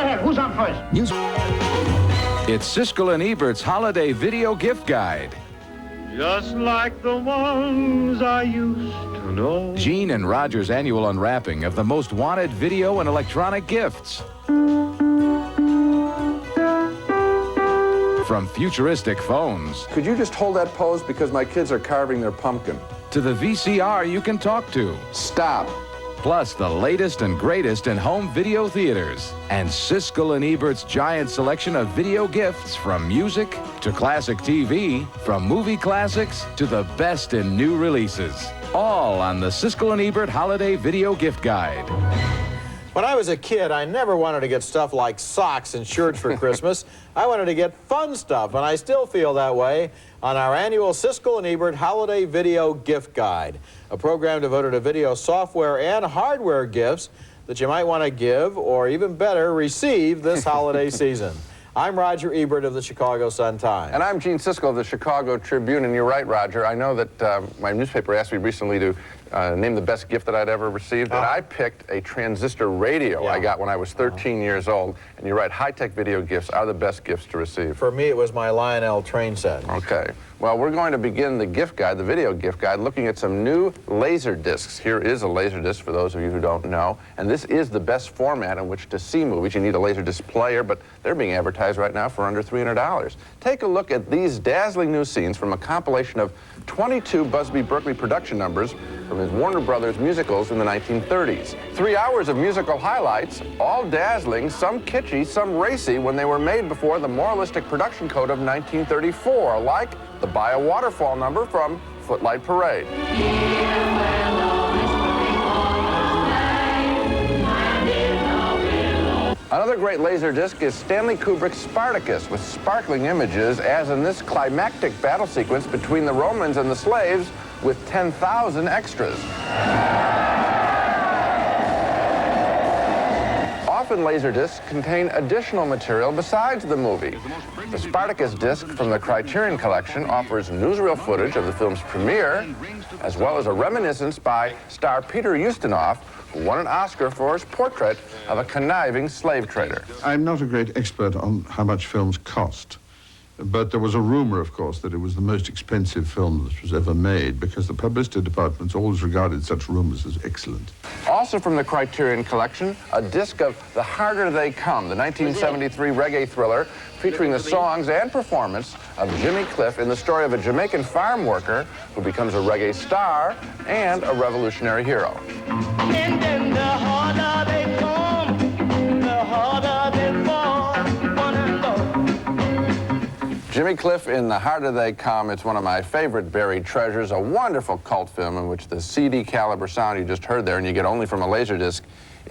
ahead. Who's on first? It's Siskel and Ebert's Holiday Video Gift Guide. Just like the ones I used to know. Gene and Roger's annual unwrapping of the most wanted video and electronic gifts. From futuristic phones. Could you just hold that pose because my kids are carving their pumpkin? To the VCR you can talk to. Stop. Plus the latest and greatest in home video theaters. And Siskel and Ebert's giant selection of video gifts from music to classic TV, from movie classics to the best in new releases. All on the Siskel and Ebert Holiday Video Gift Guide. When I was a kid, I never wanted to get stuff like socks and shirts for Christmas. I wanted to get fun stuff, and I still feel that way on our annual Siskel and Ebert Holiday Video Gift Guide, a program devoted to video software and hardware gifts that you might want to give, or even better, receive this holiday season. I'm Roger Ebert of the Chicago Sun-Times. And I'm Gene Siskel of the Chicago Tribune, and you're right, Roger. I know that my newspaper asked me recently to name the best gift that I'd ever received, and I picked a transistor radio I got when I was 13 years old. And you're right, high-tech video gifts are the best gifts to receive. For me, it was my Lionel train set. Okay. Well, we're going to begin the gift guide, the video gift guide, looking at some new laser discs. Here is a laser disc for those of you who don't know. And this is the best format in which to see movies. You need a laser disc player, but they're being advertised right now for under $300. Take a look at these dazzling new scenes from a compilation of 22 Busby Berkeley production numbers from his Warner Brothers musicals in the 1930s. 3 hours of musical highlights, all dazzling, some kitschy, some racy, when they were made before the moralistic production code of 1934, like the Buy a Waterfall number from Footlight Parade. Another great laser disc is Stanley Kubrick's Spartacus, with sparkling images, as in this climactic battle sequence between the Romans and the slaves with 10,000 extras. Often laserdiscs contain additional material besides the movie. The Spartacus disc from the Criterion Collection offers newsreel footage of the film's premiere, as well as a reminiscence by star Peter Ustinov, who won an Oscar for his portrait of a conniving slave trader. I'm not a great expert on how much films cost, but there was a rumor, of course, that it was the most expensive film that was ever made, because the publicity departments always regarded such rumors as excellent. Also from the Criterion Collection, a disc of The Harder They Come, the 1973 reggae thriller featuring the songs and performance of Jimmy Cliff in the story of a Jamaican farm worker who becomes a reggae star and a revolutionary hero. And then the harder they come, the harder they fall. Jimmy Cliff in The Harder They Come. It's one of my favorite buried treasures, a wonderful cult film in which the CD caliber sound you just heard there, and you get only from a Laserdisc,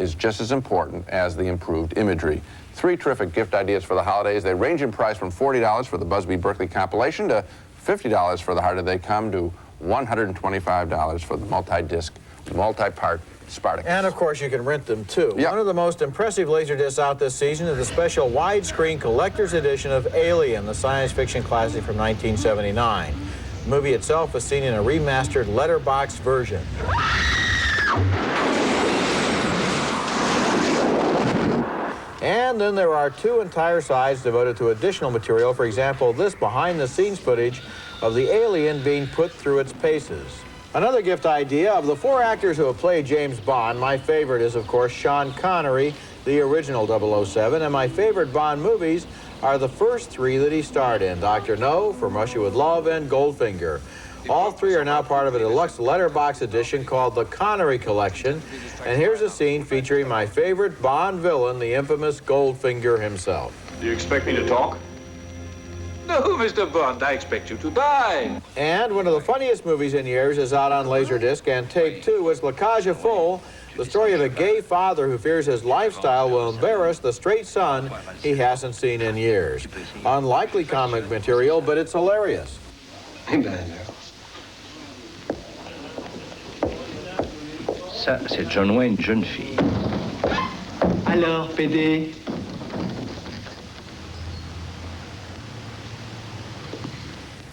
is just as important as the improved imagery. 3 terrific gift ideas for the holidays. They range in price from $40 for the Busby Berkeley compilation to $50 for The Harder They Come to $125 for the multi-disc, multi-part Spartacus. And of course, you can rent them too. Yep. One of the most impressive laserdiscs out this season is the special widescreen collector's edition of Alien, the science fiction classic from 1979. The movie itself was seen in a remastered letterbox version. And then there are 2 entire sides devoted to additional material. For example, this behind-the-scenes footage of the alien being put through its paces. Another gift idea, of the 4 actors who have played James Bond, my favorite is, of course, Sean Connery, the original 007, and my favorite Bond movies are the first 3 that he starred in, Dr. No, From Russia with Love, and Goldfinger. All 3 are now part of a deluxe letterbox edition called the Connery Collection, and here's a scene featuring my favorite Bond villain, the infamous Goldfinger himself. Do you expect me to talk? No, Mr. Bond, I expect you to die. And one of the funniest movies in years is out on Laserdisc, and tape 2 is La Cage aux Folles, the story of a gay father who fears his lifestyle will embarrass the straight son he hasn't seen in years. Unlikely comic material, but it's hilarious. Ça, c'est John Wayne, jeune fille. Alors, PD?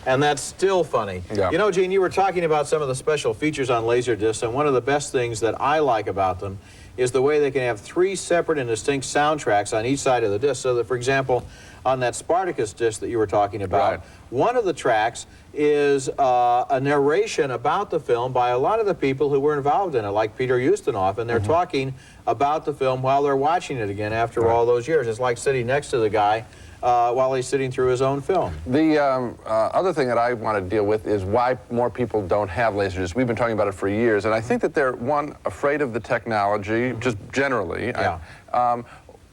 And that's still funny. Yeah. You know, Gene, you were talking about some of the special features on Laserdiscs, and one of the best things that I like about them is the way they can have 3 separate and distinct soundtracks on each side of the disc, so that, for example, on that Spartacus disc that you were talking about, Right. one of the tracks is a narration about the film by a lot of the people who were involved in it, like Peter Ustinov, and they're talking about the film while they're watching it again after all those years. It's like sitting next to the guy while he's sitting through his own film. The other thing that I want to deal with is why more people don't have laserdiscs. We've been talking about it for years, and I think that they're, one, afraid of the technology, just generally. Yeah.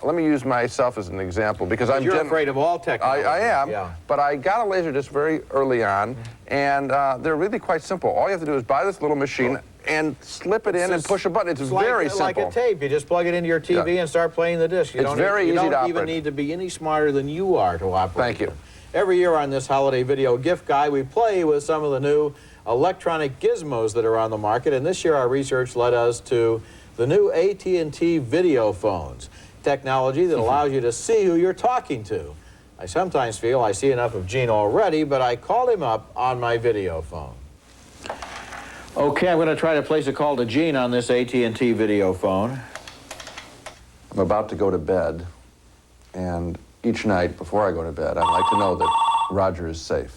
Let me use myself as an example, because I'm You're afraid of all technology. I am, yeah. but I got a Laserdisc very early on, and they're really quite simple. All you have to do is buy this little machine and slip it in and push a button. It's very simple. Like a tape. You just plug it into your TV and start playing the disc. It's very easy to operate. You don't even need to be any smarter than you are to operate. Thank you. Every year on this holiday video gift guide, we play with some of the new electronic gizmos that are on the market, and this year our research led us to the new AT&T video phones. Technology that allows you to see who you're talking to. I sometimes feel I see enough of Gene already, but I called him up on my video phone. Okay, I'm going to try to place a call to Gene on this AT&T video phone. I'm about to go to bed, and each night before I go to bed, I'd like to know that Roger is safe.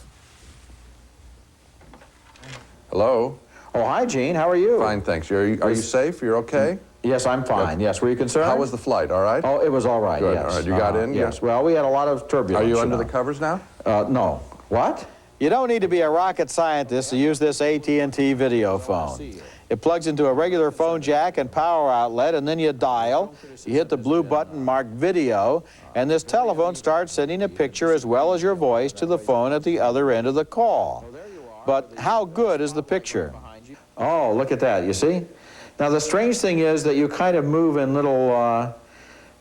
Hello? Oh, hi, Gene. How are you? Fine, thanks. Are you safe? You're okay? Yes, I'm fine. Good. Yes, were you concerned? How was the flight? All right? Oh, it was all right, Good. yes. All right, you got in? Yes, well, we had a lot of turbulence. Are you under the covers now? No. What? You don't need to be a rocket scientist to use this AT&T video phone. It plugs into a regular phone jack and power outlet, and then you dial. You hit the blue button marked video, and this telephone starts sending a picture as well as your voice to the phone at the other end of the call. But how good is the picture? Oh, look at that, you see? Now, the strange thing is that you kind of move in little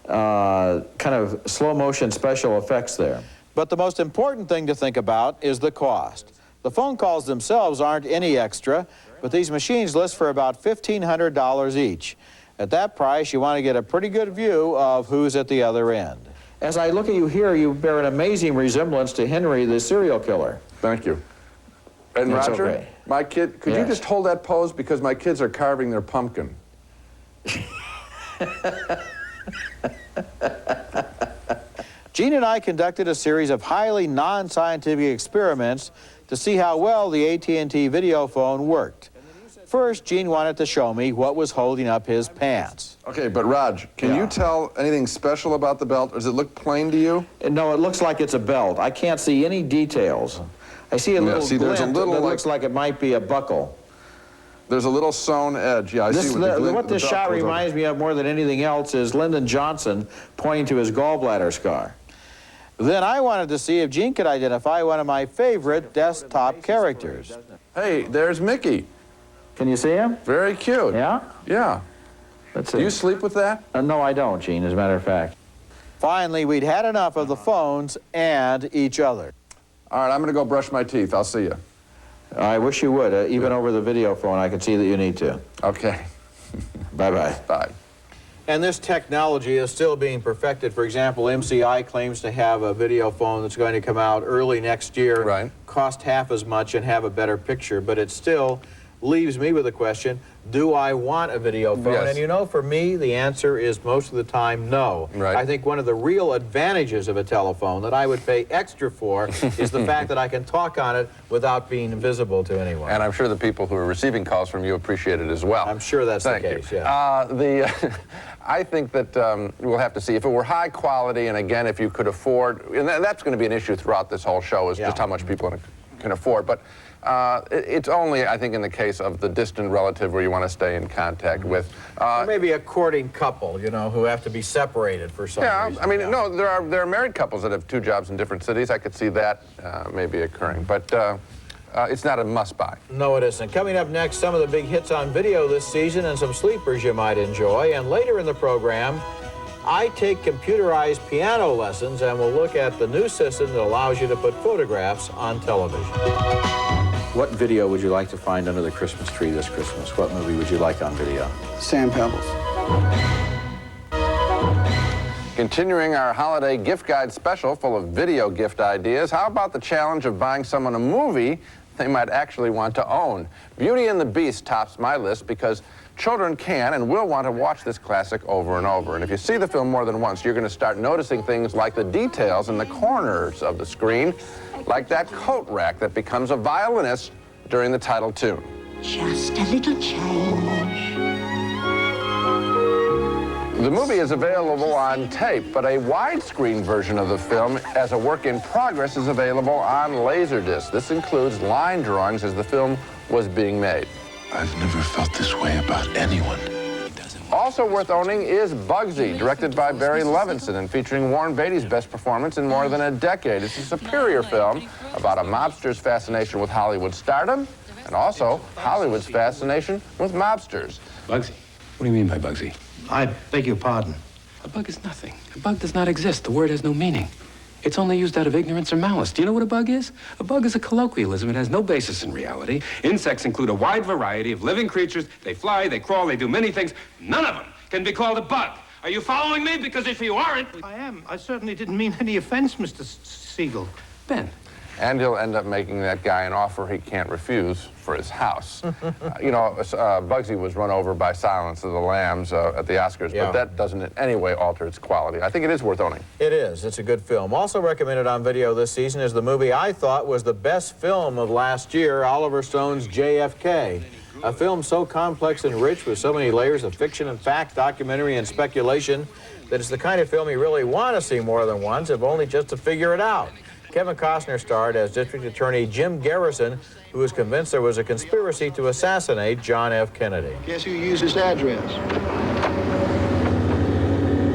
kind of slow motion special effects there. But the most important thing to think about is the cost. The phone calls themselves aren't any extra, but these machines list for about $1,500 each. At that price, you want to get a pretty good view of who's at the other end. As I look at you here, you bear an amazing resemblance to Henry the serial killer. Thank you. And That's Roger, okay. my kid, could you just hold that pose because my kids are carving their pumpkin? Gene and I conducted a series of highly non-scientific experiments to see how well the AT&T video phone worked. First, Gene wanted to show me what was holding up his pants. Okay, but Raj, can you tell anything special about the belt, or does it look plain to you? No, it looks like it's a belt. I can't see any details. I see a little glint there's a little that looks like it might be a buckle. There's a little sewn edge. Yeah, I see what the glint. What this shot reminds me of more than anything else is Lyndon Johnson pointing to his gallbladder scar. Then I wanted to see if Gene could identify one of my favorite desktop characters. Hey, there's Mickey. Can you see him? Very cute. Yeah? Yeah. Let's see. Do you sleep with that? No, I don't, Gene, as a matter of fact. Finally, we'd had enough of the phones and each other. All right, I'm going to go brush my teeth. I'll see you. I wish you would. Even over the video phone, I can see that you need to. Okay. Bye-bye. Bye. And this technology is still being perfected. For example, MCI claims to have a video phone that's going to come out early next year, right, cost half as much and have a better picture, but it still leaves me with the question, do I want a video phone? Yes. And you know, for me, the answer is most of the time no. Right. I think one of the real advantages of a telephone that I would pay extra for is the fact that I can talk on it without being visible to anyone. And I'm sure the people who are receiving calls from you appreciate it as well. I'm sure that's the case, yeah. I think that we'll have to see. If it were high quality, and again, if you could afford, and that's going to be an issue throughout this whole show, is just how much people can afford. But it's only, I think, in the case of the distant relative where you want to stay in contact with. Or maybe a courting couple, you know, who have to be separated for some reason. I mean, no, there are married couples that have 2 jobs in different cities. I could see that maybe occurring, but it's not a must-buy. No, it isn't. Coming up next, some of the big hits on video this season and some sleepers you might enjoy. And later in the program, I take computerized piano lessons, and we'll look at the new system that allows you to put photographs on television. What video would you like to find under the Christmas tree this Christmas? What movie would you like on video? Sand Pebbles. Continuing our holiday gift guide special full of video gift ideas, how about the challenge of buying someone a movie they might actually want to own? Beauty and the Beast tops my list because Children can and will want to watch this classic over and over. And if you see the film more than once, you're going to start noticing things like the details in the corners of the screen, like that coat rack that becomes a violinist during the title tune. Just a little change. The movie is available on tape, but a widescreen version of the film as a work in progress is available on Laserdisc. This includes line drawings as the film was being made. I've never felt this way about anyone. Also worth owning is Bugsy, directed by Barry Levinson and featuring Warren Beatty's best performance in more than a decade. It's a superior film about a mobster's fascination with Hollywood stardom and also Hollywood's fascination with mobsters. Bugsy? What do you mean by Bugsy? I beg your pardon. A bug is nothing. A bug does not exist. The word has no meaning. It's only used out of ignorance or malice. Do you know what a bug is? A bug is a colloquialism. It has no basis in reality. Insects include a wide variety of living creatures. They fly, they crawl, they do many things. None of them can be called a bug. Are you following me? Because if you aren't... I am. I certainly didn't mean any offense, Mr. Siegel. Ben. And he'll end up making that guy an offer he can't refuse for his house. You know, Bugsy was run over by Silence of the Lambs at the Oscars, but that doesn't in any way alter its quality. I think it is worth owning. It is. It's a good film. Also recommended on video this season is the movie I thought was the best film of last year, Oliver Stone's JFK. A film so complex and rich with so many layers of fiction and fact, documentary and speculation that it's the kind of film you really want to see more than once, if only just to figure it out. Kevin Costner starred as District Attorney Jim Garrison, who was convinced there was a conspiracy to assassinate John F. Kennedy. Guess who used his address?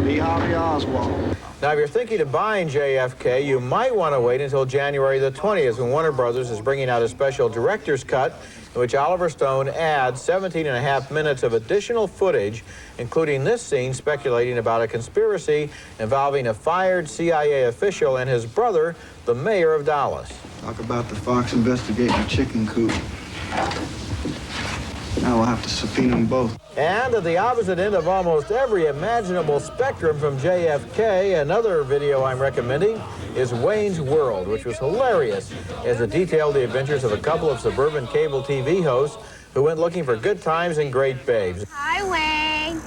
Lee Harvey Oswald. Now, if you're thinking of buying JFK, you might want to wait until January the 20th when Warner Brothers is bringing out a special director's cut in which Oliver Stone adds 17.5 minutes of additional footage, including this scene speculating about a conspiracy involving a fired CIA official and his brother, the mayor of Dallas. Talk about the Fox investigating the chicken coop. Now we'll have to subpoena them both. And at the opposite end of almost every imaginable spectrum from JFK, another video I'm recommending is Wayne's World, which was hilarious as it detailed the adventures of a couple of suburban cable TV hosts who went looking for good times and great babes. Hi, Wayne.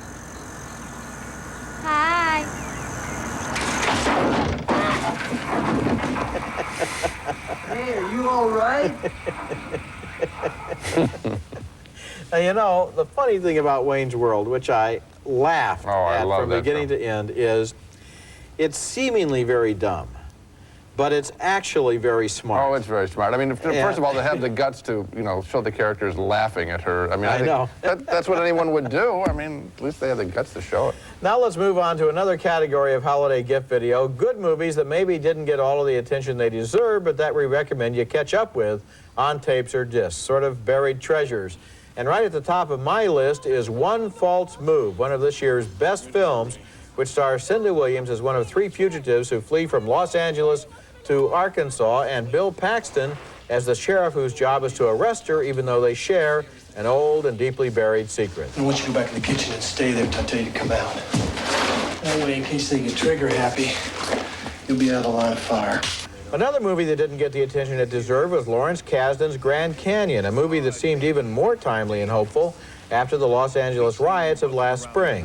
Hi. Hey, are you all right? Now, you know, the funny thing about Wayne's World, which I laughed at from beginning to end, is it's seemingly very dumb, but it's actually very smart. Oh, it's very smart. I mean, first of all, to have the guts to, you know, show the characters laughing at her. I mean, I know. That's what anyone would do. I mean, at least they have the guts to show it. Now let's move on to another category of holiday gift video, good movies that maybe didn't get all of the attention they deserve, but that we recommend you catch up with on tapes or discs, sort of buried treasures. And right at the top of my list is One False Move, one of this year's best films, which stars Cindy Williams as one of three fugitives who flee from Los Angeles to Arkansas, and Bill Paxton as the sheriff whose job is to arrest her, even though they share an old and deeply buried secret. I want you to go back in the kitchen and stay there until I tell you to come out. That way, in case they get trigger happy, you'll be out of the line of fire. Another movie that didn't get the attention it deserved was Lawrence Kasdan's Grand Canyon, a movie that seemed even more timely and hopeful after the Los Angeles riots of last spring.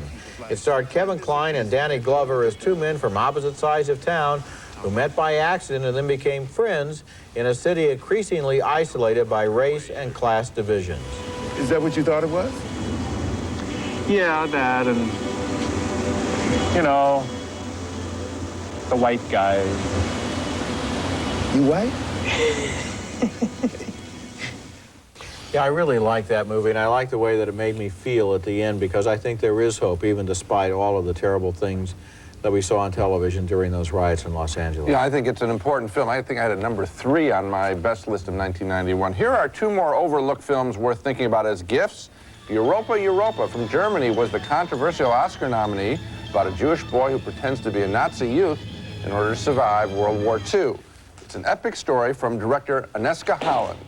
It starred Kevin Kline and Danny Glover as two men from opposite sides of town who met by accident and then became friends in a city increasingly isolated by race and class divisions. Is that what you thought it was? Yeah, that and, you know, the white guy. You white? Yeah, I really like that movie, and I like the way that it made me feel at the end, because I think there is hope, even despite all of the terrible things that we saw on television during those riots in Los Angeles. Yeah, I think it's an important film. I think I had it number 3 on my best list of 1991. Here are two more overlooked films worth thinking about as gifts. Europa, Europa from Germany was the controversial Oscar nominee about a Jewish boy who pretends to be a Nazi youth in order to survive World War II. It's an epic story from director Agnieszka Holland.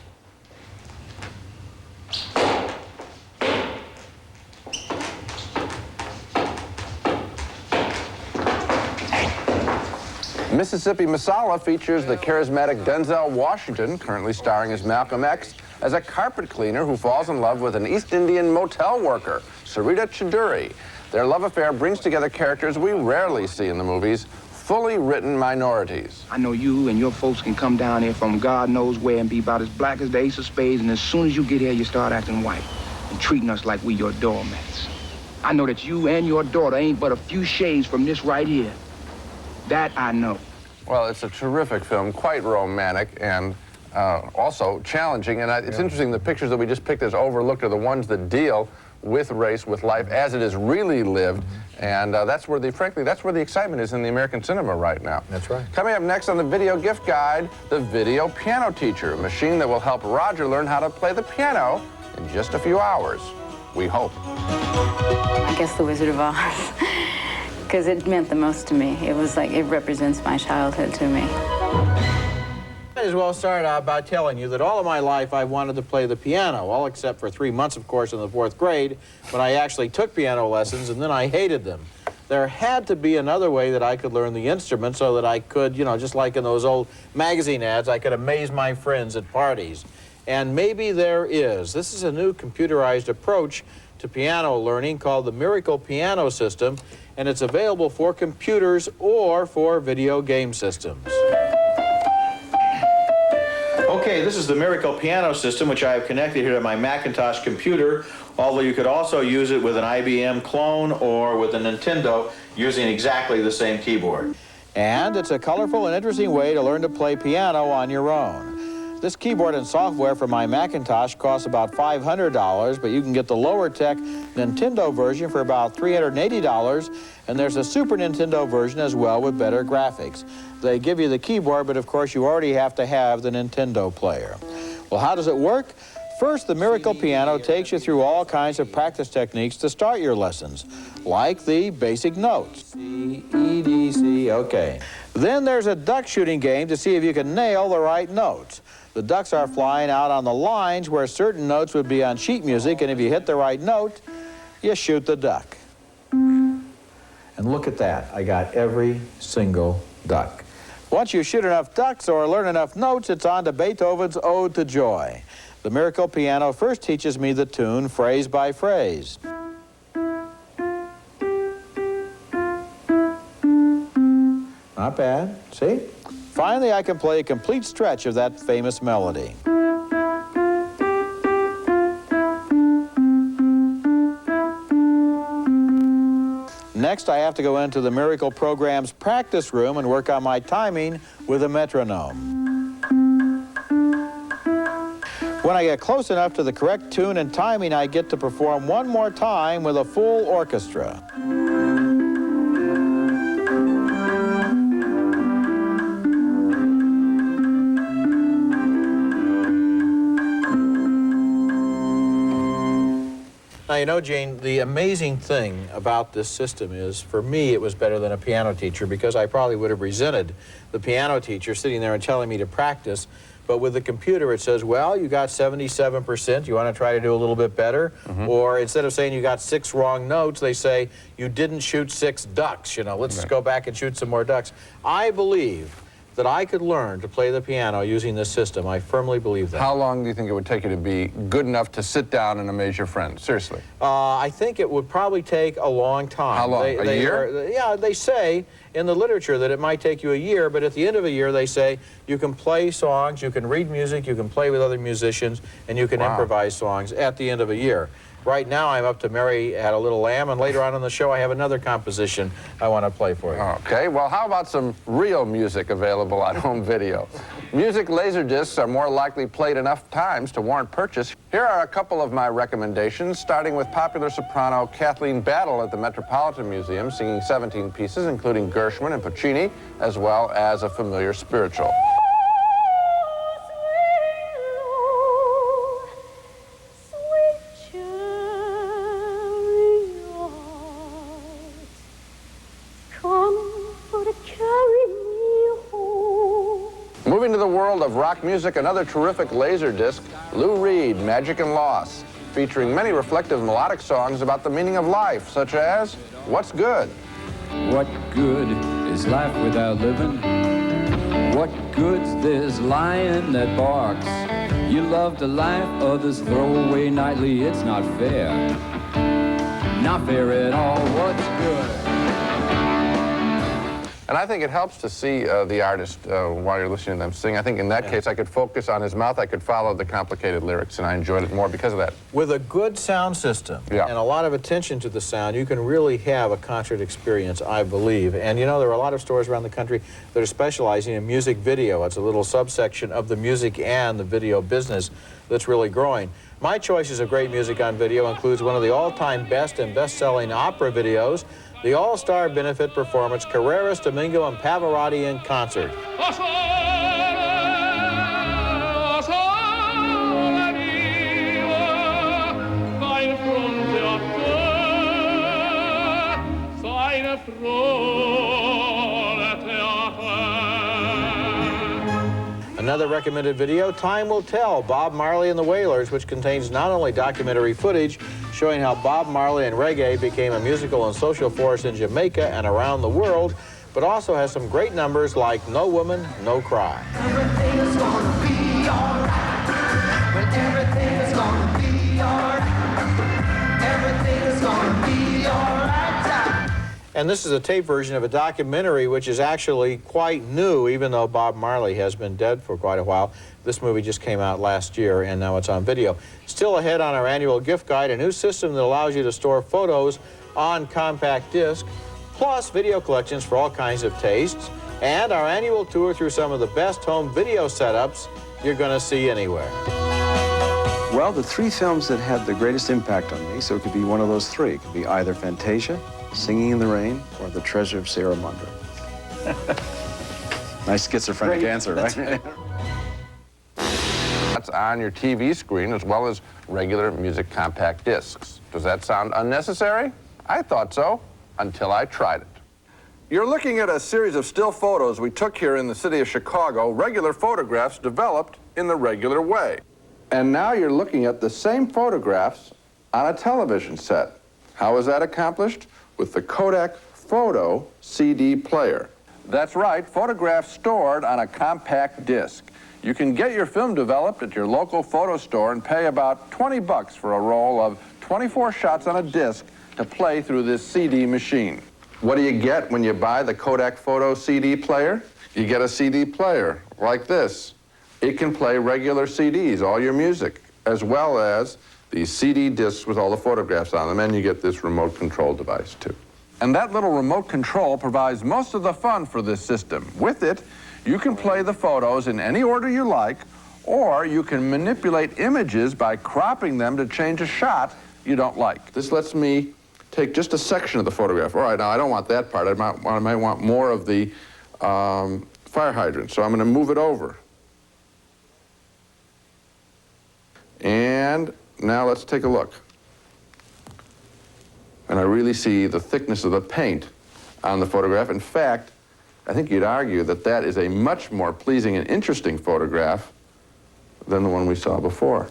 Mississippi Masala features the charismatic Denzel Washington, currently starring as Malcolm X, as a carpet cleaner who falls in love with an East Indian motel worker. Sarita Chiduri. Their love affair brings together characters we rarely see in the movies, fully written minorities. I know you and your folks can come down here from God knows where and be about as black as the ace of spades, and as soon as you get here, you start acting white and treating us like we your doormats. I know that you and your daughter ain't but a few shades from this right here. That I know. Well, it's a terrific film, quite romantic and also challenging. And it's interesting, the pictures that we just picked as overlooked are the ones that deal with race, with life as it is really lived. And that's where frankly, that's where the excitement is in the American cinema right now. That's right. Coming up next on the Video Gift Guide, the Video Piano Teacher, a machine that will help Roger learn how to play the piano in just a few hours. We hope. I guess The Wizard of Oz, because it meant the most to me. It was like, it represents my childhood to me. Might as well start out by telling you that all of my life I wanted to play the piano, all except for 3 months, of course, in the 4th grade, when I actually took piano lessons, and then I hated them. There had to be another way that I could learn the instrument so that I could, you know, just like in those old magazine ads, I could amaze my friends at parties. And maybe there is. This is a new computerized approach to piano learning called the Miracle Piano System, and it's available for computers or for video game systems. Okay, this is the Miracle Piano System, which I have connected here to my Macintosh computer, although you could also use it with an IBM clone or with a Nintendo using exactly the same keyboard. And it's a colorful and interesting way to learn to play piano on your own. This keyboard and software for my Macintosh costs about $500, but you can get the lower-tech Nintendo version for about $380, and there's a Super Nintendo version as well with better graphics. They give you the keyboard, but of course you already have to have the Nintendo player. Well, how does it work? First, the Miracle Piano takes you through all kinds of practice techniques to start your lessons, like the basic notes. C, E, D, C, okay. Then there's a duck shooting game to see if you can nail the right notes. The ducks are flying out on the lines where certain notes would be on sheet music, and if you hit the right note, you shoot the duck. And look at that, I got every single duck. Once you shoot enough ducks or learn enough notes, it's on to Beethoven's Ode to Joy. The Miracle Piano first teaches me the tune phrase by phrase. Not bad, see? Finally, I can play a complete stretch of that famous melody. Next, I have to go into the Miracle Program's practice room and work on my timing with a metronome. When I get close enough to the correct tune and timing, I get to perform one more time with a full orchestra. Now, you know, Jane, the amazing thing about this system is, for me, it was better than a piano teacher, because I probably would have resented the piano teacher sitting there and telling me to practice. But with the computer, it says, well, you got 77%. You want to try to do a little bit better? Or instead of saying you got 6 wrong notes, they say you didn't shoot 6 ducks. You know, let's go back and shoot some more ducks. I believe that I could learn to play the piano using this system. I firmly believe that. How long do you think it would take you to be good enough to sit down and amaze your friends? Seriously. I think it would probably take a long time. How long? A year? Yeah, they say in the literature that it might take you a year, but at the end of a year, they say you can play songs, you can read music, you can play with other musicians, and you can improvise songs at the end of a year. Right now, I'm up to Mary Had a Little Lamb, and later on in the show, I have another composition I want to play for you. Okay, well, how about some real music available on home video? Music laserdiscs are more likely played enough times to warrant purchase. Here are a couple of my recommendations, starting with popular soprano Kathleen Battle at the Metropolitan Museum, singing 17 pieces, including Gershwin and Puccini, as well as a familiar spiritual. Moving to the world of rock music, another terrific laser disc, Lou Reed, Magic and Loss, featuring many reflective melodic songs about the meaning of life, such as What's Good? What good is life without living? What good's this lion that barks? You love the life others throw away nightly, it's not fair. Not fair at all, what's good? And I think it helps to see the artist while you're listening to them sing. I think in that case I could focus on his mouth, I could follow the complicated lyrics, and I enjoyed it more because of that. With a good sound system and a lot of attention to the sound, you can really have a concert experience, I believe. And you know, there are a lot of stores around the country that are specializing in music video. It's a little subsection of the music and the video business that's really growing. My choices of great music on video includes one of the all-time best and best-selling opera videos, the all-star benefit performance, Carreras, Domingo, and Pavarotti in concert. Another recommended video, Time Will Tell, Bob Marley and the Wailers, which contains not only documentary footage showing how Bob Marley and reggae became a musical and social force in Jamaica and around the world, but also has some great numbers like No Woman, No Cry. Everything is gonna be alright. When everything is gonna be alright. Everything is gonna be alright. And this is a tape version of a documentary which is actually quite new, even though Bob Marley has been dead for quite a while. This movie just came out last year, and now it's on video. Still ahead on our annual gift guide, a new system that allows you to store photos on compact disc, plus video collections for all kinds of tastes, and our annual tour through some of the best home video setups you're going to see anywhere. Well, the three films that had the greatest impact on me, so it could be one of those three. It could be either Fantasia, Singing in the Rain, or The Treasure of Sierra Madre. Nice schizophrenic answer, right? That's on your TV screen as well as regular music compact discs. Does that sound unnecessary? I thought so, until I tried it. You're looking at a series of still photos we took here in the city of Chicago, regular photographs developed in the regular way. And now you're looking at the same photographs on a television set. How is that accomplished? With the Kodak Photo CD player. That's right, photographs stored on a compact disc. You can get your film developed at your local photo store and pay about 20 bucks for a roll of 24 shots on a disc to play through this CD machine. What do you get when you buy the Kodak Photo CD player? You get a CD player like this. It can play regular CDs, all your music, as well as these CD discs with all the photographs on them, and you get this remote control device too. And that little remote control provides most of the fun for this system. With it, you can play the photos in any order you like, or you can manipulate images by cropping them to change a shot you don't like. This lets me take just a section of the photograph. All right, now I don't want that part. I might want more of the fire hydrant, so I'm going to move it over. And now let's take a look. And I really see the thickness of the paint on the photograph. In fact, I think you'd argue that that is a much more pleasing and interesting photograph than the one we saw before.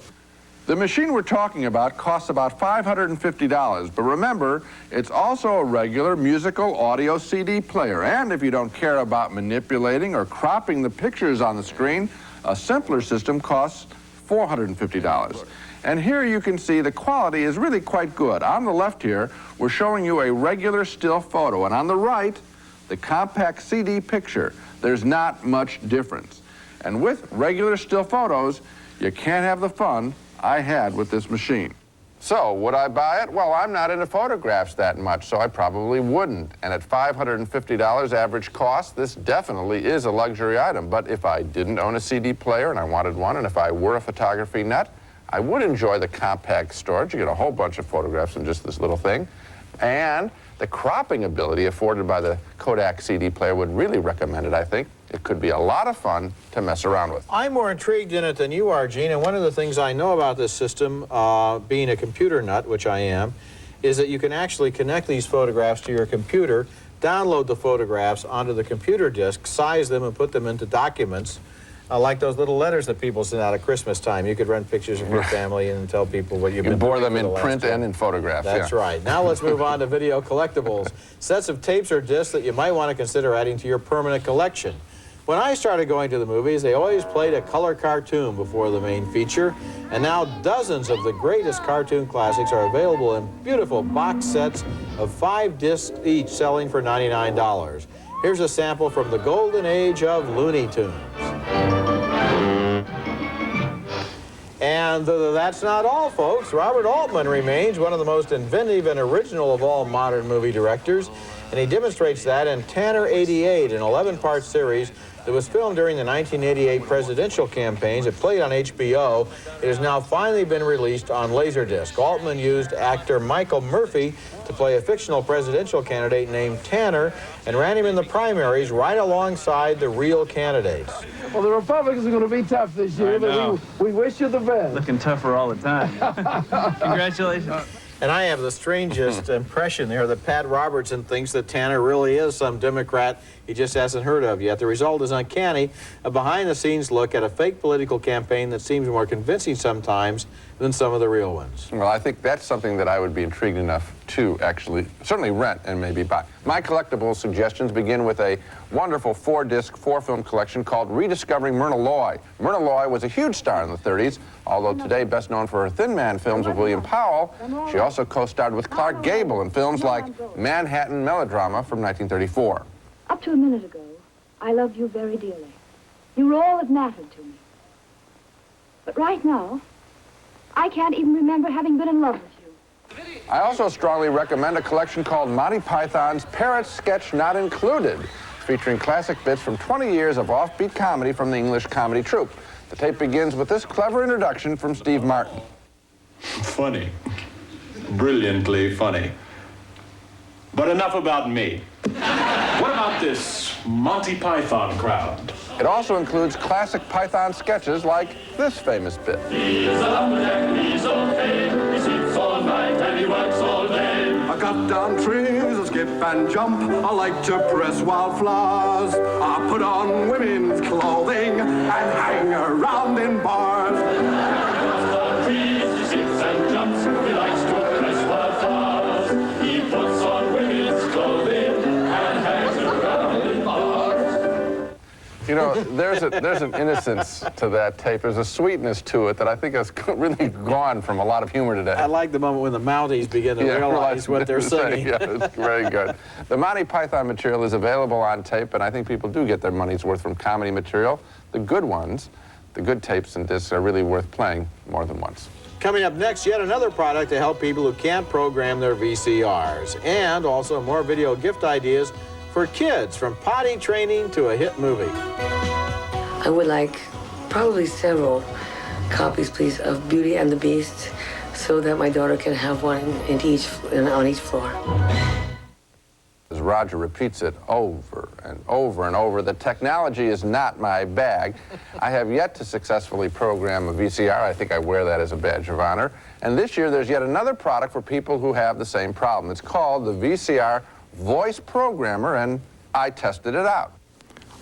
The machine we're talking about costs about $550, but remember, it's also a regular musical audio CD player. And if you don't care about manipulating or cropping the pictures on the screen, a simpler system costs $450. And here you can see the quality is really quite good. On the left here, we're showing you a regular still photo, and on the right, the compact CD picture. There's not much difference. And with regular still photos, you can't have the fun I had with this machine. So, would I buy it? Well, I'm not into photographs that much, so I probably wouldn't. And at $550 average cost, this definitely is a luxury item. But if I didn't own a CD player and I wanted one, and if I were a photography nut, I would enjoy the compact storage. You get a whole bunch of photographs in just this little thing. And the cropping ability afforded by the Kodak CD player would really recommend it, I think. It could be a lot of fun to mess around with. I'm more intrigued in it than you are, Gene, and one of the things I know about this system, being a computer nut, which I am, is that you can actually connect these photographs to your computer, download the photographs onto the computer disk, size them, and put them into documents, like those little letters that people send out at Christmas time. You could rent pictures of your family and tell people what you've been doing. You bore them in print and in photographs. That's right. Now let's move on to video collectibles. Sets of tapes or discs that you might want to consider adding to your permanent collection. When I started going to the movies, they always played a color cartoon before the main feature, and now dozens of the greatest cartoon classics are available in beautiful box sets of 5 discs each, selling for $99. Here's a sample from the golden age of Looney Tunes. And that's not all, folks. Robert Altman remains one of the most inventive and original of all modern movie directors, and he demonstrates that in Tanner 88, an 11-part series that was filmed during the 1988 presidential campaigns. It played on HBO. It has now finally been released on Laserdisc. Altman used actor Michael Murphy to play a fictional presidential candidate named Tanner and ran him in the primaries right alongside the real candidates. Well, the Republicans are going to be tough this year, but we wish you the best. Looking tougher all the time. Congratulations. And I have the strangest impression there that Pat Robertson thinks that Tanner really is some Democrat he just hasn't heard of yet. The result is uncanny, a behind-the-scenes look at a fake political campaign that seems more convincing sometimes than some of the real ones. Well, I think that's something that I would be intrigued enough to actually certainly rent and maybe buy. My collectible suggestions begin with a wonderful 4-disc, 4-film collection called Rediscovering Myrna Loy. Myrna Loy was a huge star in the 30s, although today best known for her Thin Man films with William Powell. She also co-starred with Clark Gable in films like Manhattan Melodrama from 1934. Up to a minute ago, I loved you very dearly. You were all that mattered to me. But right now, I can't even remember having been in love with you. I also strongly recommend a collection called Monty Python's Parrot Sketch Not Included, featuring classic bits from 20 years of offbeat comedy from the English comedy troupe. The tape begins with this clever introduction from Steve Martin. Funny. Brilliantly funny. But enough about me. What about this Monty Python crowd? It also includes classic Python sketches like this famous bit. He is a lumberjack, he's okay. He sleeps all night and he works all day. I cut down trees, I skip and jump. I like to press wildflowers. I put on women's clothing and hang around in bars. Cuts down trees, he skips and jumps. He likes to press wildflowers. He puts on women's clothing and hangs around in bars. You know, there's an innocence to that tape. There's a sweetness to it that I think has really gone from a lot of humor today. I like the moment when the Mounties begin to realize what they're singing. Yeah, it's very good. The Monty Python material is available on tape, and I think people do get their money's worth from comedy material. The good ones, the good tapes and discs are really worth playing more than once. Coming up next, yet another product to help people who can't program their VCRs. And also more video gift ideas for kids, from potty training to a hit movie. I would like probably several copies, please, of Beauty and the Beast, so that my daughter can have one on each floor. As Roger repeats it over and over and over, the technology is not my bag. I have yet to successfully program a VCR. I think I wear that as a badge of honor. And this year, there's yet another product for people who have the same problem. It's called the VCR Voice Programmer, and I tested it out.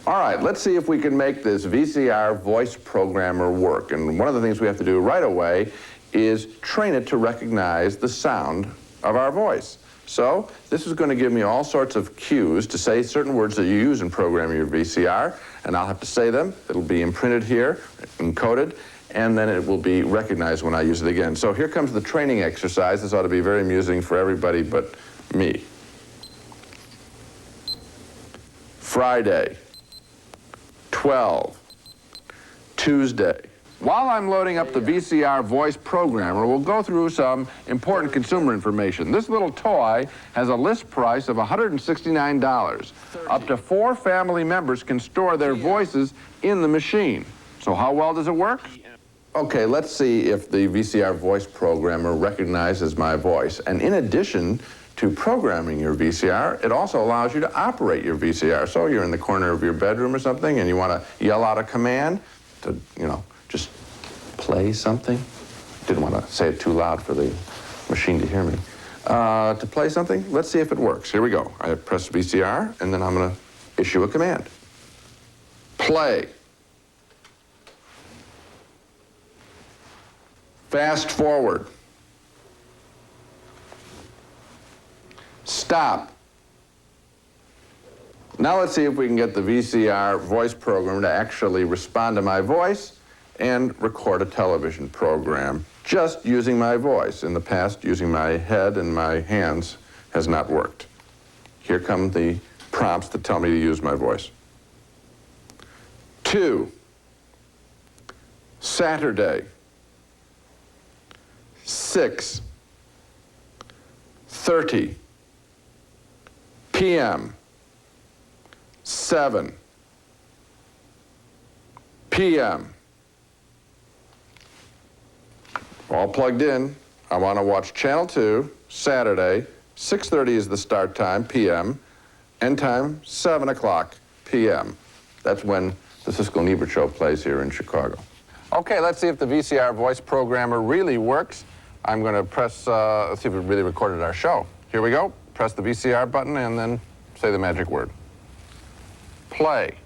All right, let's see if we can make this VCR Voice Programmer work. And one of the things we have to do right away is train it to recognize the sound of our voice. So this is going to give me all sorts of cues to say certain words that you use in programming your VCR, and I'll have to say them. It'll be imprinted here, encoded, and then it will be recognized when I use it again. So here comes the training exercise. This ought to be very amusing for everybody but me. Friday, 12, Tuesday. While I'm loading up the VCR Voice Programmer, we'll go through some important consumer information. This little toy has a list price of $169. Up to 4 family members can store their voices in the machine. So how well does it work? Okay, let's see if the VCR Voice Programmer recognizes my voice. And in addition to programming your VCR, it also allows you to operate your VCR. So you're in the corner of your bedroom or something and you want to yell out a command to, just play something. Didn't want to say it too loud for the machine to hear me. To play something, let's see if it works. Here we go. I press VCR and then I'm going to issue a command. Play. Fast forward. Stop. Now let's see if we can get the VCR voice program to actually respond to my voice and record a television program just using my voice. In the past, using my head and my hands has not worked. Here come the prompts that tell me to use my voice. 2, Saturday, 6:30 p.m., 7 p.m. All plugged in. I want to watch Channel 2, Saturday, 6:30 is the start time, p.m., end time, 7 o'clock p.m. That's when the Siskel Ebert Show plays here in Chicago. Okay, let's see if the VCR voice programmer really works. I'm going to press, let's see if it really recorded our show. Here we go. Press the VCR button and then say the magic word. Play.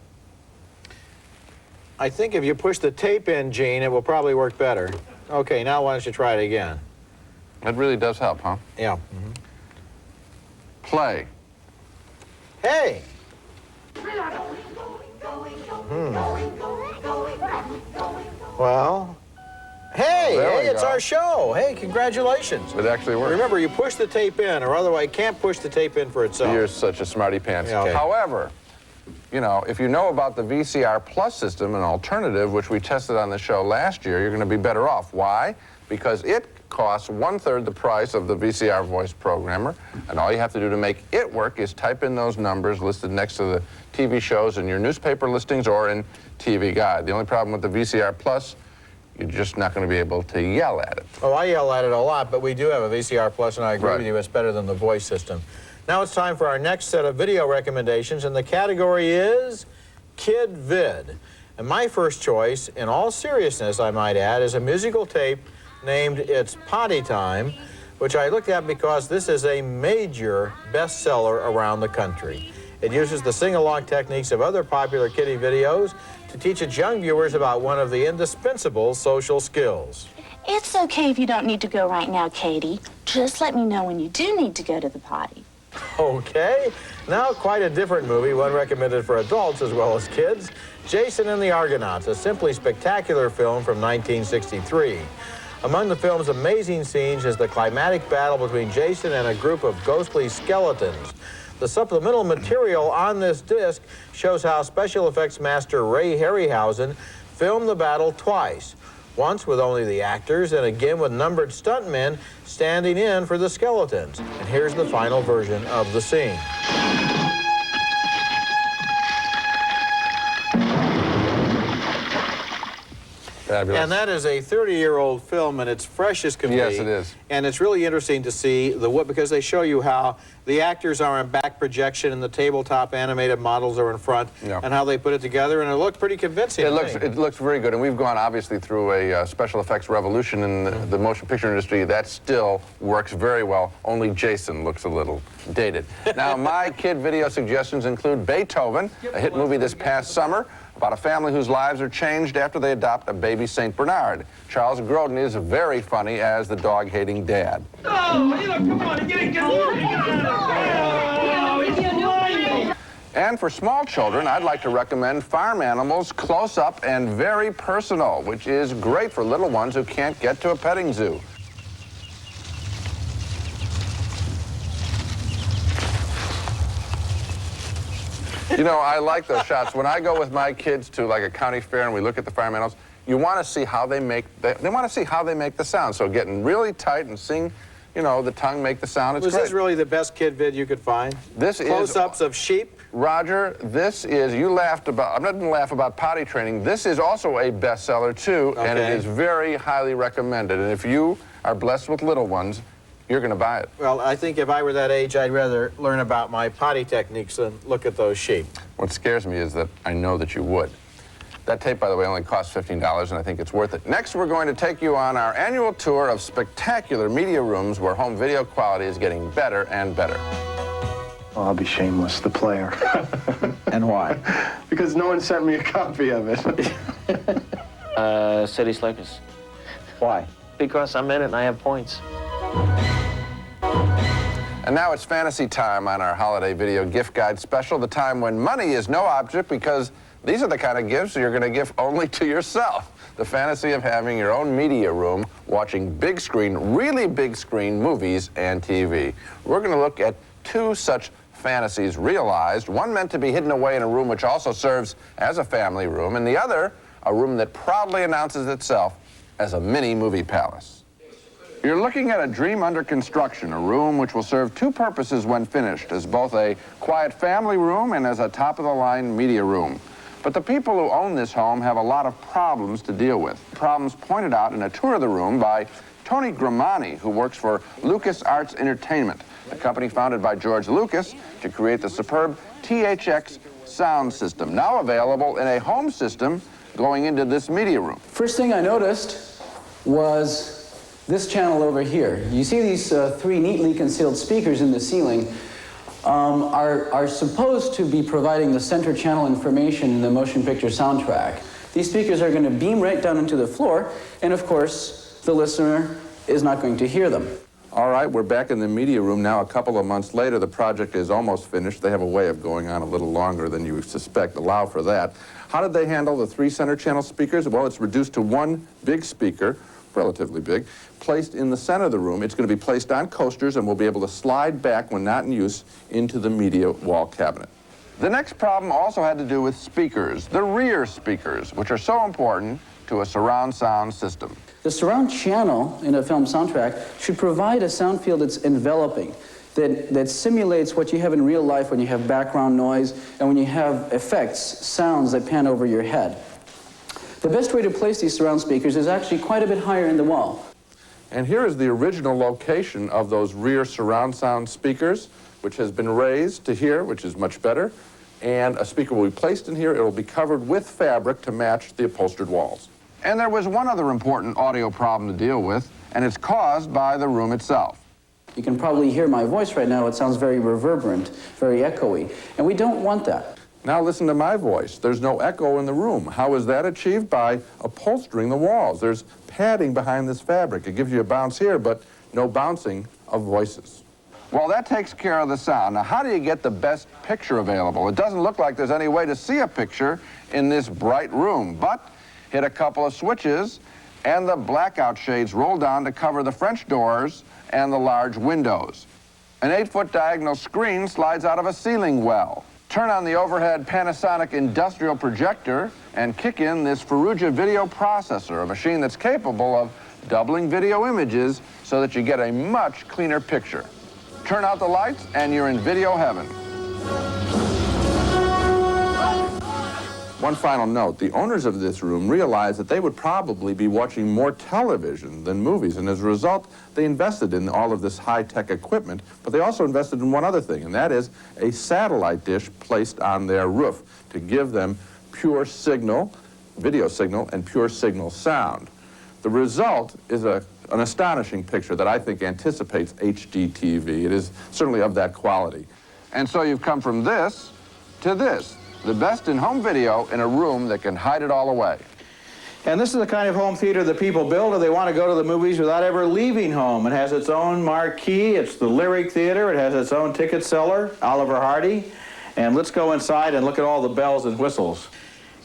I think if you push the tape in, Gene, it will probably work better. Okay, now why don't you try it again? It really does help, huh? Yeah. Play. Hey! Well, hey, it's our show. Hey, congratulations. It actually works. Remember, you push the tape in, or otherwise you can't push the tape in for itself. You're such a smarty pants. Yeah, okay. However, you know, if you know about the VCR Plus system, an alternative, which we tested on the show last year, you're going to be better off. Why? Because it costs 1/3 the price of the VCR voice programmer, and all you have to do to make it work is type in those numbers listed next to the TV shows in your newspaper listings or in TV Guide. The only problem with the VCR Plus, you're just not going to be able to yell at it. Oh, I yell at it a lot, but we do have a VCR Plus, and I agree Right. with you, it's better than the voice system. Now it's time for our next set of video recommendations, and the category is Kid Vid. And my first choice, in all seriousness, I might add, is a musical tape named It's Potty Time, which I looked at because this is a major bestseller around the country. It uses the sing-along techniques of other popular kiddie videos to teach its young viewers about one of the indispensable social skills. It's okay if you don't need to go right now, Katie. Just let me know when you do need to go to the potty. Okay, now quite a different movie, one recommended for adults as well as kids. Jason and the Argonauts, a simply spectacular film from 1963. Among the film's amazing scenes is the climatic battle between Jason and a group of ghostly skeletons. The supplemental material on this disc shows how special effects master Ray Harryhausen filmed the battle twice. Once with only the actors and again with numbered stuntmen standing in for the skeletons. And here's the final version of the scene. Fabulous. And that is a 30-year-old film, and it's fresh as can be. Yes, it is. And it's really interesting to see because they show you how the actors are in back projection and the tabletop animated models are in front, and how they put it together, and it looked pretty convincing. It looks very good, and we've gone obviously through a special effects revolution in the motion picture industry. That still works very well. Only Jason looks a little dated. Now, my kid video suggestions include Beethoven, a hit movie this past summer about a family whose lives are changed after they adopt a baby St. Bernard. Charles Grodin is very funny as the dog-hating dad. Oh, you know, come on, get in, And for small children, I'd like to recommend Farm Animals Close Up and Very Personal, which is great for little ones who can't get to a petting zoo. You know, I like those shots. When I go with my kids to like a county fair and we look at the farm animals, you want to see how they make they want to see how they make the sound. So getting really tight and seeing, you know, the tongue make the sound. It's Was great. this really the best kid vid you could find? This is close-ups of sheep. Roger, this is, you laughed about, I'm not going to laugh about potty training. This is also a bestseller too, and it is very highly recommended. And if you are blessed with little ones, you're going to buy it. Well, I think if I were that age, I'd rather learn about my potty techniques than look at those sheep. What scares me is that I know that you would. That tape, by the way, only costs $15, and I think it's worth it. Next, we're going to take you on our annual tour of spectacular media rooms where home video quality is getting better and better. Oh, I'll be shameless, the player. And why? Because no one sent me a copy of it. City Slickers. Why? Because I'm in it and I have points. And now it's fantasy time on our holiday video gift guide special, the time when money is no object, because these are the kind of gifts you're going to give only to yourself. The fantasy of having your own media room, watching big screen, really big screen movies and TV. We're going to look at two such fantasies realized, one meant to be hidden away in a room which also serves as a family room, and the other, a room that proudly announces itself as a mini movie palace. You're looking at a dream under construction, a room which will serve two purposes when finished, as both a quiet family room and as a top-of-the-line media room. But the people who own this home have a lot of problems to deal with. Problems pointed out in a tour of the room by Tony Gramani, who works for Lucas Arts Entertainment, a company founded by George Lucas to create the superb THX sound system, now available in a home system going into this media room. First thing I noticed was this channel over here. You see these three neatly concealed speakers in the ceiling are supposed to be providing the center channel information in the motion picture soundtrack. These speakers are going to beam right down into the floor, and of course, the listener is not going to hear them. All right, we're back in the media room now. A couple of months later, the project is almost finished. They have a way of going on a little longer than you suspect. Allow for that. How did they handle the three center channel speakers? Well, it's reduced to one big speaker, relatively big, placed in the center of the room. It's going to be placed on coasters and will be able to slide back when not in use into the media wall cabinet. The next problem also had to do with speakers, the rear speakers, which are so important to a surround sound system. The surround channel in a film soundtrack should provide a sound field that's enveloping, that simulates what you have in real life when you have background noise and when you have effects, sounds that pan over your head. The best way to place these surround speakers is actually quite a bit higher in the wall. And here is the original location of those rear surround sound speakers, which has been raised to here, which is much better. And a speaker will be placed in here. It will be covered with fabric to match the upholstered walls. And there was one other important audio problem to deal with, and it's caused by the room itself. You can probably hear my voice right now. It sounds very reverberant, very echoey, and we don't want that. Now listen to my voice. There's no echo in the room. How is that achieved? By upholstering the walls. There's padding behind this fabric. It gives you a bounce here, but no bouncing of voices. Well, that takes care of the sound. Now, how do you get the best picture available? It doesn't look like there's any way to see a picture in this bright room, but hit a couple of switches, and the blackout shades roll down to cover the French doors and the large windows. An 8-foot diagonal screen slides out of a ceiling well. Turn on the overhead Panasonic industrial projector and kick in this Ferrugia video processor, a machine that's capable of doubling video images so that you get a much cleaner picture. Turn out the lights and you're in video heaven. One final note, the owners of this room realized that they would probably be watching more television than movies, and as a result, they invested in all of this high-tech equipment, but they also invested in one other thing, and that is a satellite dish placed on their roof to give them pure signal, video signal, and pure signal sound. The result is an astonishing picture that I think anticipates HD TV. It is certainly of that quality. And so you've come from this to this. The best in home video in a room that can hide it all away. And this is the kind of home theater that people build if they want to go to the movies without ever leaving home. It has its own marquee, it's the Lyric Theater, it has its own ticket seller, Oliver Hardy. And let's go inside and look at all the bells and whistles.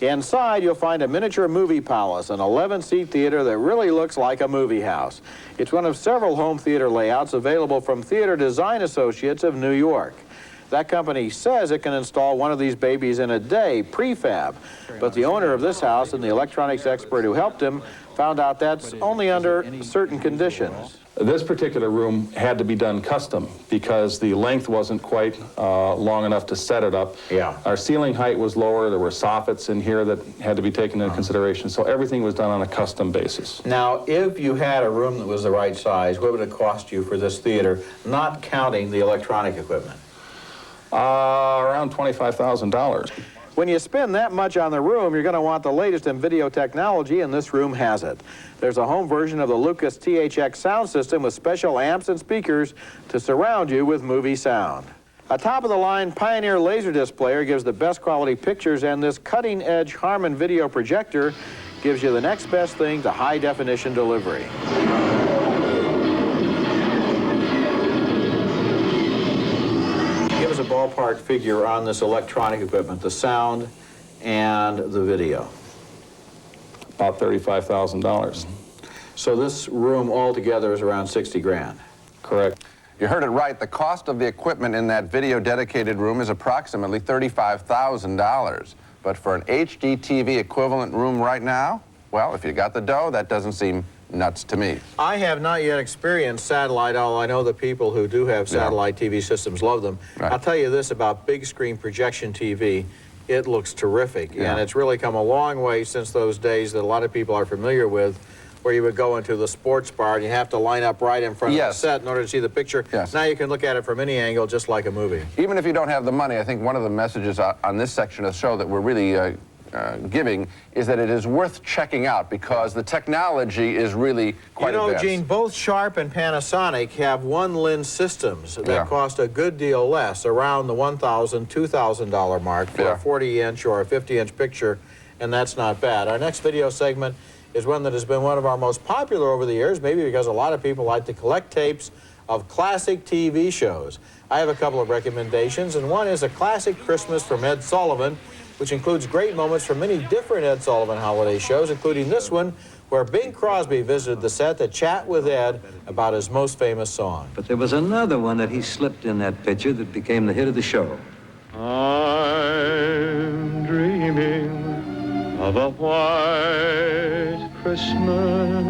Inside, you'll find a miniature movie palace, an 11-seat theater that really looks like a movie house. It's one of several home theater layouts available from Theater Design Associates of New York. That company says it can install one of these babies in a day, prefab. But the owner of this house and the electronics expert who helped him found out that's only under certain conditions. This particular room had to be done custom because the length wasn't quite long enough to set it up. Yeah. Our ceiling height was lower. There were soffits in here that had to be taken into consideration. So everything was done on a custom basis. Now, if you had a room that was the right size, what would it cost you for this theater, not counting the electronic equipment? Around $25,000. When you spend that much on the room, you're going to want the latest in video technology, and this room has it. There's a home version of the Lucas THX sound system with special amps and speakers to surround you with movie sound. A top-of-the-line Pioneer Laserdisc player gives the best quality pictures, and this cutting-edge Harman video projector gives you the next best thing to high-definition delivery. ballpark figure on this electronic equipment, the sound and the video? About $35,000. So this room altogether is around 60 grand. Correct. You heard it right. The cost of the equipment in that video dedicated room is approximately $35,000. But for an HD TV equivalent room right now, well, if you got the dough, that doesn't seem nuts to me. I have not yet experienced satellite, although I know the people who do have satellite TV systems love them. Right. I'll tell you this about big screen projection TV. It looks terrific, Yeah. and it's really come a long way since those days that a lot of people are familiar with, where you would go into the sports bar and you have to line up right in front of the set in order to see the picture. Yes. Now you can look at it from any angle, just like a movie. Even if you don't have the money, I think one of the messages on this section of the show that we're really giving is that it is worth checking out because the technology is really quite advanced. Gene, both Sharp and Panasonic have one lens systems that cost a good deal less, around the $1,000, $2,000 mark for a 40-inch or a 50-inch picture, and that's not bad. Our next video segment is one that has been one of our most popular over the years, maybe because a lot of people like to collect tapes of classic TV shows. I have a couple of recommendations, and one is A Classic Christmas from Ed Sullivan, which includes great moments from many different Ed Sullivan holiday shows, including this one, where Bing Crosby visited the set to chat with Ed about his most famous song. But there was another one that he slipped in that picture that became the hit of the show. I'm dreaming of a white Christmas.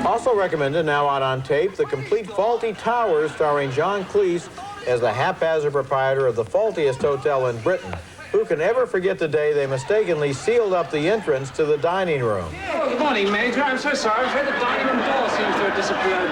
Also recommended, now out on tape, The Complete Faulty Towers, starring John Cleese as the haphazard proprietor of the faultiest hotel in Britain. Who can ever forget the day they mistakenly sealed up the entrance to the dining room? Oh, good morning, Major. I'm so sorry. I'm afraid the dining room door seems to have disappeared.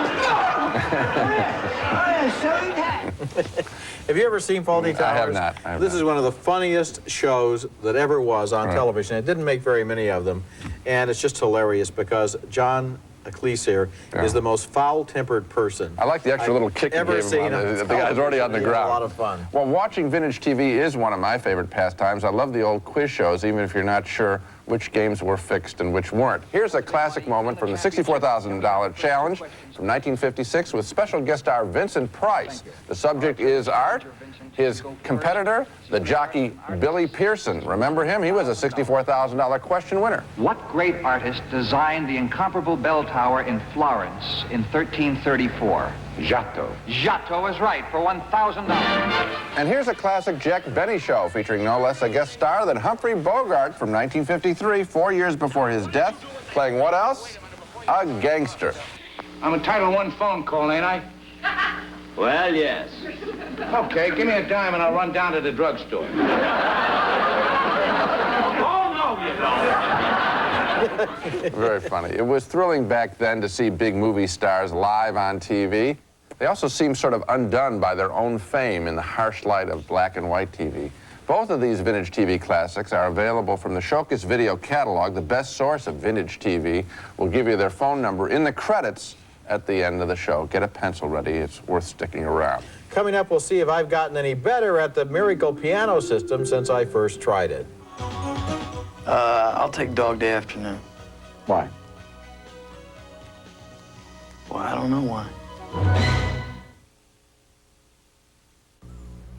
Have you ever seen Faulty Towers? I have not. This is one of the funniest shows that ever was on television. It didn't make very many of them, and it's just hilarious because John Cleese here is the most foul-tempered person I like the extra little kick you gave him. The guy's already on the ground. A lot of fun. Well, watching vintage TV is one of my favorite pastimes. I love the old quiz shows, even if you're not sure which games were fixed and which weren't. Here's a classic moment from the $64,000 challenge from 1956 with special guest star Vincent Price. The subject is art. His competitor, the jockey Billy Pearson. Remember him? He was a $64,000 question winner. What great artist designed the incomparable bell tower in Florence in 1334? Giotto. Giotto is right for $1,000. And here's a classic Jack Benny show featuring no less a guest star than Humphrey Bogart from 1953, 4 years before his death, playing what else? A gangster. I'm entitled to one phone call, ain't I? Well, yes. Okay, give me a dime and I'll run down to the drugstore. Oh, no, you don't. Very funny. It was thrilling back then to see big movie stars live on TV. They also seemed sort of undone by their own fame in the harsh light of black and white TV. Both of these vintage TV classics are available from the Showcase Video Catalog, the best source of vintage TV. We'll give you their phone number in the credits at the end of the show. Get a pencil ready. It's worth sticking around. Coming up, we'll see if I've gotten any better at the Miracle Piano System since I first tried it. I'll take Dog Day Afternoon. Why? Well, I don't know why.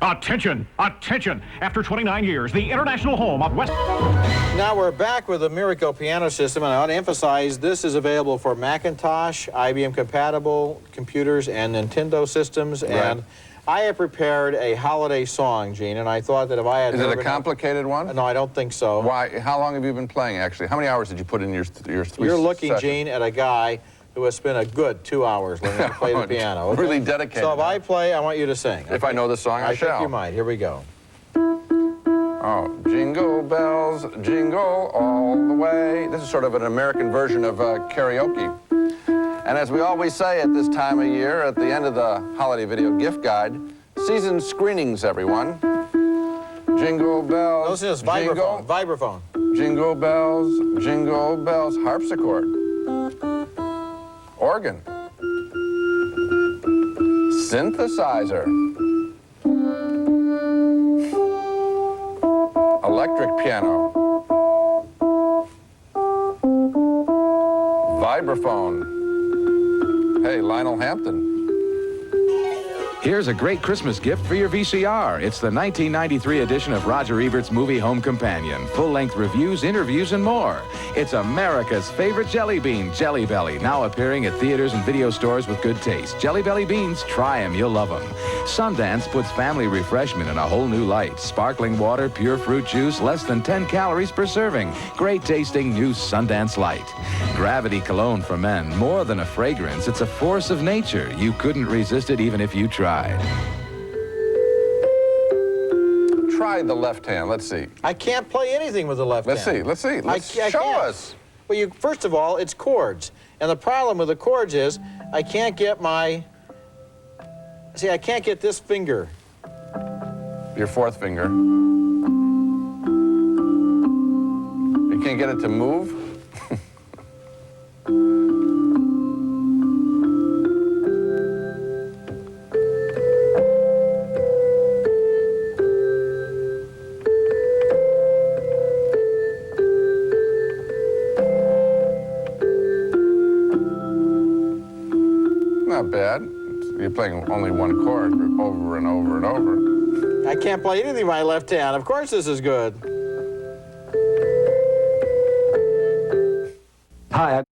Attention! Attention! After 29 years, the international home of West... Now we're back with the Miracle Piano System, and I ought to emphasize this is available for Macintosh, IBM-compatible computers, and Nintendo systems. Right. And I have prepared a holiday song, Gene, and I thought that if I had... Is it a complicated one? No, I don't think so. Why? How long have you been playing, actually? How many hours did you put in your 3 You're looking, sessions? Gene, at a guy who has spent a good 2 hours learning to play the piano. Okay? Really dedicated. So if I play, I want you to sing. If I know the song, I shall. think you might. Here we go. Oh, jingle bells, jingle all the way. This is sort of an American version of karaoke. And as we always say at this time of year, at the end of the holiday video gift guide, season screenings, everyone. Jingle bells, Listen to this, jingle, vibraphone. jingle bells, harpsichord, organ, synthesizer, electric piano, vibraphone. Hey, Lionel Hampton. Here's a great Christmas gift for your VCR. It's the 1993 edition of Roger Ebert's movie Home Companion. Full-length reviews, interviews, and more. It's America's favorite jelly bean, Jelly Belly, now appearing at theaters and video stores with good taste. Jelly Belly beans, try them, you'll love them. Sundance puts family refreshment in a whole new light. Sparkling water, pure fruit juice, less than 10 calories per serving. Great tasting new Sundance Light. Gravity cologne for men, more than a fragrance, it's a force of nature. You couldn't resist it even if you tried. Try the left hand. Let's see. I can't play anything with the left hand. Let's see. Let's show us. Well, first of all, it's chords. And the problem with the chords is I can't get my... See, I can't get this finger. Your fourth finger. You can't get it to move? Not bad. You're playing only one chord over and over and over. I can't play anything with my left hand. Of course this is good. Hi.